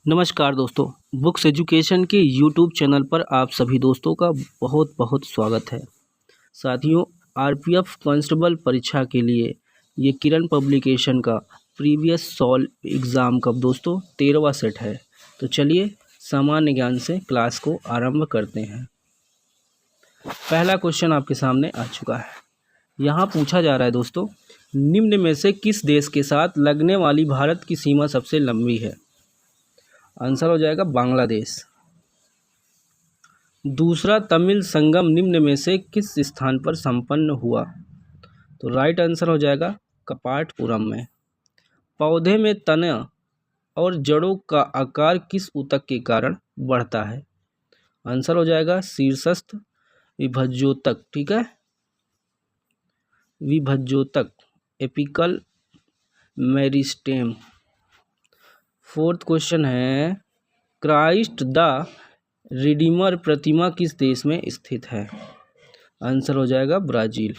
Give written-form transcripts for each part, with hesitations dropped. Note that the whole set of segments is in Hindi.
नमस्कार दोस्तों, बुक्स एजुकेशन के यूट्यूब चैनल पर आप सभी दोस्तों का बहुत बहुत स्वागत है। साथियों, आरपीएफ कांस्टेबल परीक्षा के लिए ये किरण पब्लिकेशन का प्रीवियस सॉल्व एग्ज़ाम का दोस्तों 13वां सेट है। तो चलिए सामान्य ज्ञान से क्लास को आरंभ करते हैं। पहला क्वेश्चन आपके सामने आ चुका है। यहाँ पूछा जा रहा है दोस्तों, निम्न में से किस देश के साथ लगने वाली भारत की सीमा सबसे लंबी है? आंसर हो जाएगा बांग्लादेश। दूसरा तमिल संगम निम्न में से किस स्थान पर संपन्न हुआ? तो राइट आंसर हो जाएगा कपाटपुरम में। पौधे में तना और जड़ों का आकार किस ऊतक के कारण बढ़ता है? आंसर हो जाएगा शीर्षस्थ विभज्योतक। ठीक है, विभज्योतक, एपिकल मेरिस्टेम। फोर्थ क्वेश्चन है, क्राइस्ट द रिडीमर प्रतिमा किस देश में स्थित है? आंसर हो जाएगा ब्राज़ील।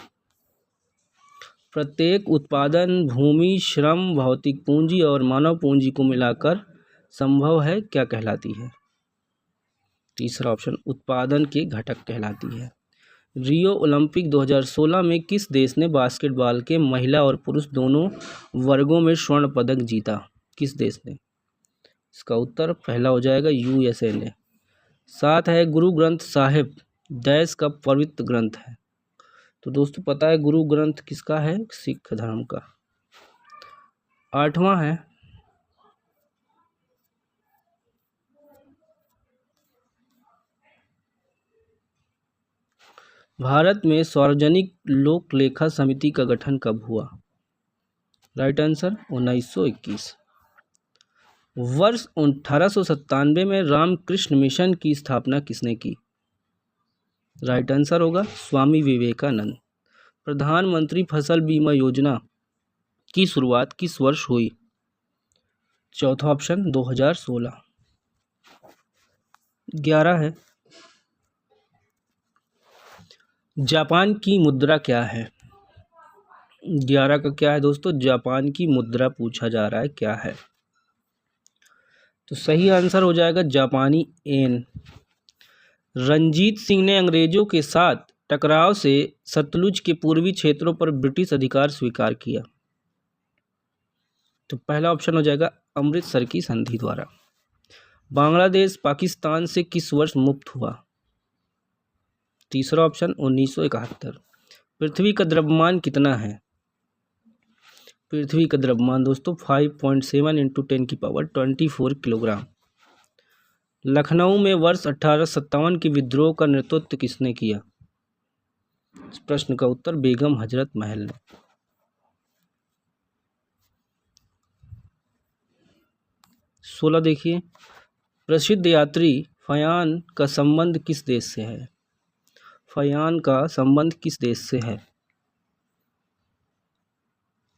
प्रत्येक उत्पादन भूमि, श्रम, भौतिक पूंजी और मानव पूंजी को मिलाकर संभव है क्या कहलाती है? तीसरा ऑप्शन उत्पादन के घटक कहलाती है। रियो ओलंपिक 2016 में किस देश ने बास्केटबॉल के महिला और पुरुष दोनों वर्गों में स्वर्ण पदक जीता? किस देश ने? इसका उत्तर पहला हो जाएगा यूएसए ने। साथ है गुरु ग्रंथ साहिब देश का पवित्र ग्रंथ है। तो दोस्तों पता है गुरु ग्रंथ किसका है? सिख धर्म का। आठवां है, भारत में सार्वजनिक लोक लेखा समिति का गठन कब हुआ? Right answer 1921। वर्ष 1897 में रामकृष्ण मिशन की स्थापना किसने की? राइट आंसर होगा स्वामी विवेकानंद। प्रधानमंत्री फसल बीमा योजना की शुरुआत किस वर्ष हुई? चौथा ऑप्शन 2016। 11 है, जापान की मुद्रा क्या है? 11 का क्या है दोस्तों? जापान की मुद्रा पूछा जा रहा है, क्या है? तो सही आंसर हो जाएगा जापानी येन। रंजीत सिंह ने अंग्रेजों के साथ टकराव से सतलुज के पूर्वी क्षेत्रों पर ब्रिटिश अधिकार स्वीकार किया। तो पहला ऑप्शन हो जाएगा अमृतसर की संधि द्वारा। बांग्लादेश पाकिस्तान से किस वर्ष मुक्त हुआ? तीसरा ऑप्शन 1971। पृथ्वी का द्रव्यमान कितना है? पृथ्वी का द्रव्यमान दोस्तों 5.7 × 10⁻24 किलोग्राम। लखनऊ में वर्ष 1857 के विद्रोह का नेतृत्व किसने किया? इस प्रश्न का उत्तर बेगम हजरत महल ने। सोलह देखिए, प्रसिद्ध यात्री फयान का संबंध किस देश से है? फयान का संबंध किस देश से है?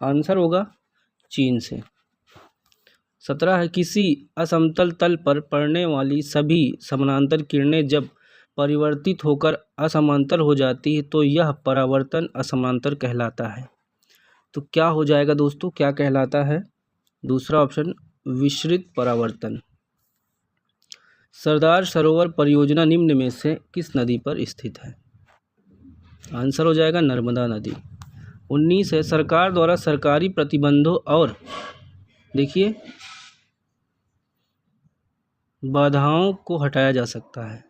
आंसर होगा चीन से। 17 है, किसी असमतल तल पर पड़ने वाली सभी समानांतर किरणें जब परिवर्तित होकर असमांतर हो जाती है तो यह परावर्तन असमांतर कहलाता है। तो क्या हो जाएगा दोस्तों, क्या कहलाता है? दूसरा ऑप्शन विसरित परावर्तन। सरदार सरोवर परियोजना निम्न में से किस नदी पर स्थित है? आंसर हो जाएगा नर्मदा नदी। 19 है, सरकार द्वारा सरकारी प्रतिबंधों और देखिए बाधाओं को हटाया जा सकता है,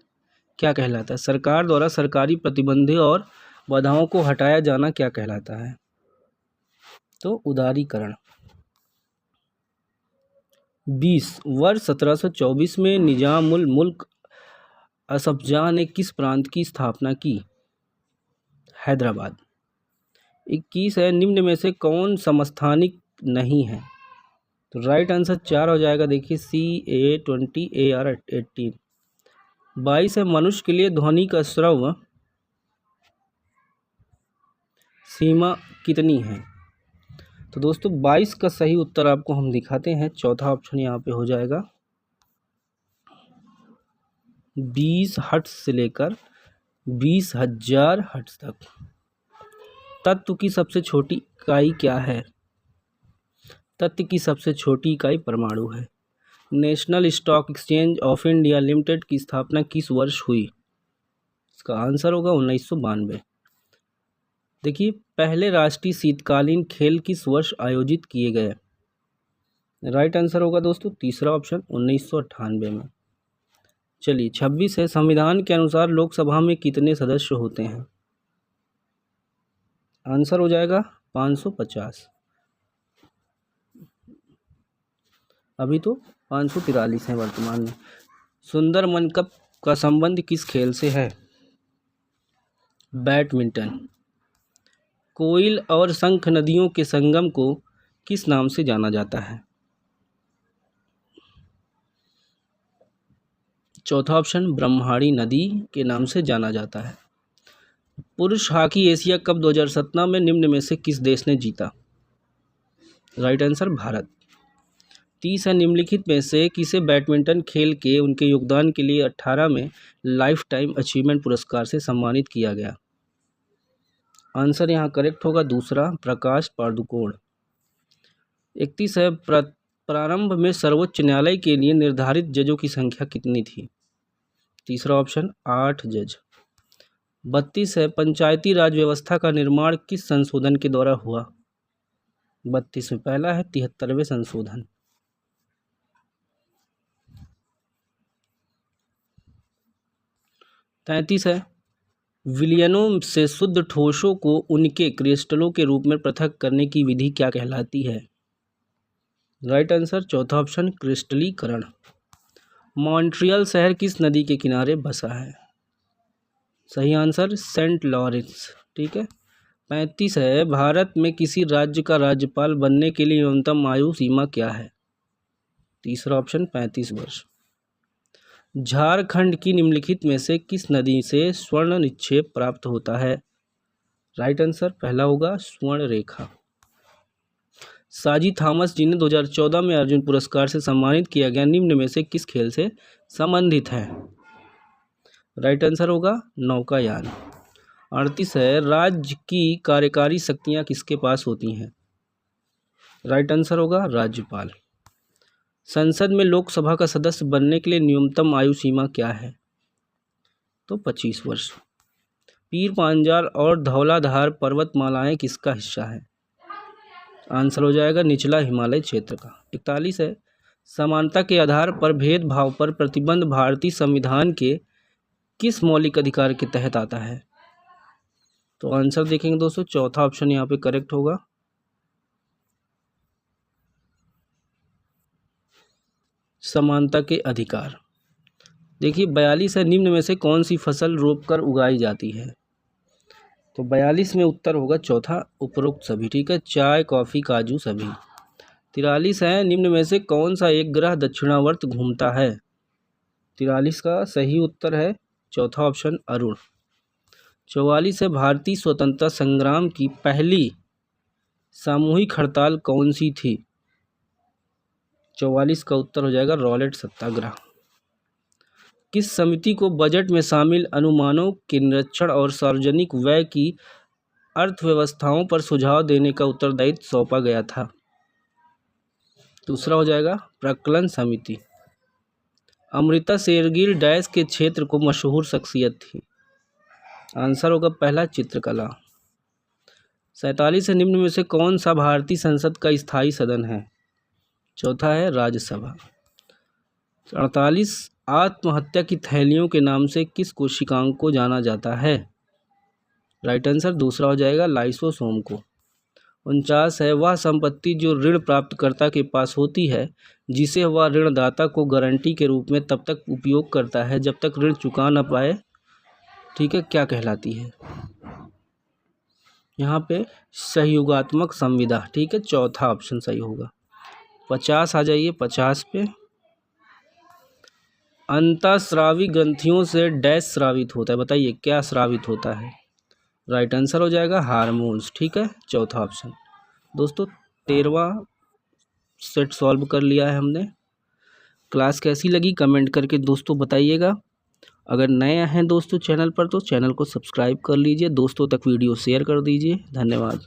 क्या कहलाता है? सरकार द्वारा सरकारी प्रतिबंधों और बाधाओं को हटाया जाना क्या कहलाता है? तो उदारीकरण। 20 वर्ष 1724 में निजाम उल मुल्क असफजाह ने किस प्रांत की स्थापना की? हैदराबाद। 21 है, निम्न में से कौन समस्थानिक नहीं है? तो राइट आंसर 4 हो जाएगा। देखिए CA20 AR18। 22 है, मनुष्य के लिए ध्वनि का स्रव सीमा कितनी है? तो दोस्तों 22 का सही उत्तर आपको हम दिखाते हैं। चौथा ऑप्शन यहाँ पे हो जाएगा 20 हर्ट्ज से लेकर 20,000 हर्ट्ज तक। तत्व की सबसे छोटी इकाई क्या है? तत्व की सबसे छोटी इकाई परमाणु है। National stock exchange of India limited की स्थापना किस वर्ष हुई? इसका आंसर होगा 1992। देखिए, पहले राष्ट्रीय शीतकालीन खेल किस वर्ष आयोजित किए गए? राइट आंसर होगा दोस्तों तीसरा ऑप्शन 1998 में। चलिए 26 है, संविधान के अनुसार लोकसभा में कितने सदस्य होते हैं? आंसर हो जाएगा 550। अभी तो 543 है वर्तमान में। सुंदरमन कप का संबंध किस खेल से है? बैडमिंटन। कोइल और शंख नदियों के संगम को किस नाम से जाना जाता है? चौथा ऑप्शन ब्रह्मणी नदी के नाम से जाना जाता है। पुरुष हॉकी एशिया कप 2017 में निम्न में से किस देश ने जीता? Right answer Bharat. 30 है, निम्नलिखित में से किसे बैडमिंटन खेल के उनके योगदान के लिए 18 में लाइफ टाइम अचीवमेंट पुरस्कार से सम्मानित किया गया? आंसर यहाँ करेक्ट होगा दूसरा, प्रकाश पादुकोण। 31 है, प्रारंभ में सर्वोच्च न्यायालय के लिए निर्धारित जजों की संख्या कितनी थी? तीसरा ऑप्शन 8 जज। 32 है, पंचायती राज व्यवस्था का निर्माण किस संशोधन के द्वारा हुआ? 32 में पहला है 73वें संशोधन। 33 है, विलयनों से शुद्ध ठोसों को उनके क्रिस्टलों के रूप में पृथक करने की विधि क्या कहलाती है? राइट आंसर चौथा ऑप्शन क्रिस्टलीकरण। मॉन्ट्रियल शहर किस नदी के किनारे बसा है? सही आंसर सेंट लॉरेंस। ठीक है। 35 है, भारत में किसी राज्य का राज्यपाल बनने के लिए न्यूनतम आयु सीमा क्या है? तीसरा ऑप्शन 35 वर्ष। झारखंड की निम्नलिखित में से किस नदी से स्वर्ण निक्षेप प्राप्त होता है? राइट आंसर पहला होगा स्वर्ण रेखा। साजी थॉमस जिन्हें 2014 में अर्जुन पुरस्कार से सम्मानित किया गया, निम्न में से किस खेल से संबंधित है? राइट आंसर होगा नौकायान। 38 है, राज्य की कार्यकारी शक्तियां किसके पास होती हैं? राइट आंसर होगा राज्यपाल। संसद में लोकसभा का सदस्य बनने के लिए न्यूनतम आयु सीमा क्या है? तो 25 वर्ष। पीर पांचाल और धौलाधार पर्वतमालाएं किसका हिस्सा है? आंसर हो जाएगा निचला हिमालय क्षेत्र का। 41 है, समानता के आधार पर भेदभाव पर प्रतिबंध भारतीय संविधान के किस मौलिक अधिकार के तहत आता है? तो आंसर देखेंगे दोस्तों, चौथा ऑप्शन यहाँ पे करेक्ट होगा। समानता के अधिकार। देखिए 42 है, निम्न में से कौन सी फसल रोपकर उगाई जाती है? तो 42 में उत्तर होगा चौथा उपरोक्त सभी। ठीक है, चाय कॉफ़ी काजू सभी। 43 है, निम्न में से कौन सा एक ग्रह दक्षिणावर्त घूमता है? 43 का सही उत्तर है चौथा ऑप्शन अरुण। 44 है, भारतीय स्वतंत्रता संग्राम की पहली सामूहिक हड़ताल कौन सी थी? 44 का उत्तर हो जाएगा रॉलेट सत्याग्रह। किस समिति को बजट में शामिल अनुमानों के निरीक्षण और सार्वजनिक व्यय की अर्थव्यवस्थाओं पर सुझाव देने का उत्तरदायित्व सौंपा गया था? दूसरा हो जाएगा प्राक्कलन समिति। अमृता शेरगिल डैश के क्षेत्र को मशहूर शख्सियत थी? आंसर होगा पहला चित्रकला। 47 है, निम्न में से कौन सा भारतीय संसद का स्थायी सदन है? चौथा है राज्यसभा। 48 आत्महत्या की थैलियों के नाम से किस कोशिकांग को जाना जाता है? राइट आंसर दूसरा हो जाएगा लाइसोसोम को। 49 है, वह संपत्ति जो ऋण प्राप्तकर्ता के पास होती है जिसे वह ऋणदाता को गारंटी के रूप में तब तक उपयोग करता है जब तक ऋण चुका न पाए, ठीक है, क्या कहलाती है? यहाँ पे सहयोगात्मक संविदा। ठीक है, चौथा ऑप्शन सही होगा। 50 आ जाइए 50 पे। अंतःस्रावी ग्रंथियों से डैश स्रावित होता है, बताइए क्या स्रावित होता है? राइट आंसर हो जाएगा हार्मोन्स। ठीक है, चौथा ऑप्शन। दोस्तों 13वां सेट सॉल्व कर लिया है हमने। क्लास कैसी लगी कमेंट करके दोस्तों बताइएगा। अगर नए हैं दोस्तों चैनल पर तो चैनल को सब्सक्राइब कर लीजिए, दोस्तों तक वीडियो शेयर कर दीजिए। धन्यवाद।